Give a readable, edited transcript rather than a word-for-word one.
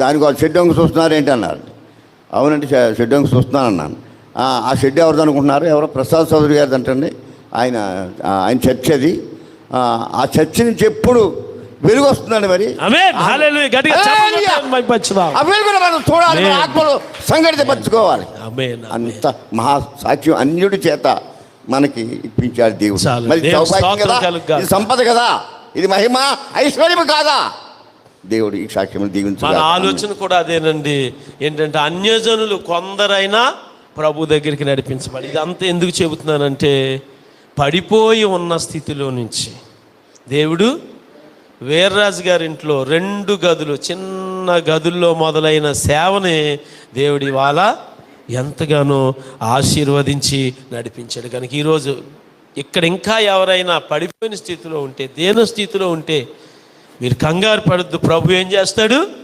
దానికి వాళ్ళు షెడ్ వంక చూస్తున్నారు ఏంటి అన్నారు. అవునండి షెడ్ వంక చూస్తున్నాను అన్నాను. ఆ షెడ్ ఎవరిది అనుకుంటున్నారు? ఎవరో ప్రసాద్ చౌదరి గారిది అంటండి. ఆయన చర్చ్ అది. ఆ చర్చ్ నుంచి ఎప్పుడు వెలుగు వస్తుందండి. మరి చూడాలి, ఆత్మలో సంఘటిత పరచుకోవాలి. అంత మహాసాక్ష్యం అన్యుడి చేత మనకి ఇప్పించాడు దేవుడు. మరి సౌభాగ్యం కదా, ఇది సంపద కదా, ఇది మహిమ ఐశ్వర్యం కాదా? దేవుడు ఈ సాక్ష్యం దీవించాలి. మన ఆలోచన కూడా అదేనండి. ఏంటంటే అన్యజనులు కొందరైనా ప్రభు దగ్గరికి నడిపించబడి, ఇదంతా ఎందుకు చెబుతున్నానంటే పడిపోయి ఉన్న స్థితిలో నుంచి దేవుడు వీర్రాజు గారి ఇంట్లో 2 గదులు, చిన్న గదుల్లో మొదలైన సేవని దేవుడి ఇవాళ ఎంతగానో ఆశీర్వదించి నడిపించాడు. కనుక ఈరోజు ఇక్కడ ఇంకా ఎవరైనా పడిపోయిన స్థితిలో ఉంటే, దేని స్థితిలో ఉంటే మీరు కంగారు పడద్దు. ప్రభు ఏం చేస్తాడు?